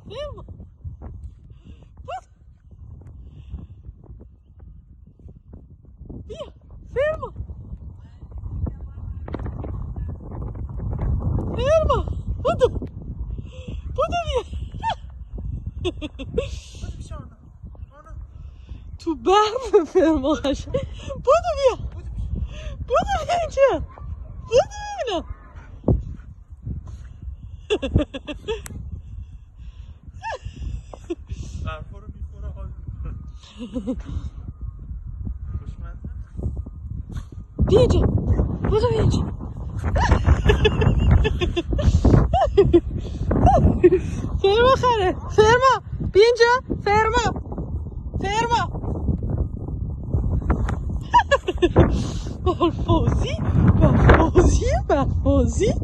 فرما بود بیا فرما فرما بودو بیا تو برف فرما قشنگ بودو بیا اینجا بودو ببینم برفا رو میخوره حال خوشمزه بیا اینجا بودو بیا اینجا فرما خره فرما بیا اینجا فرما برفازی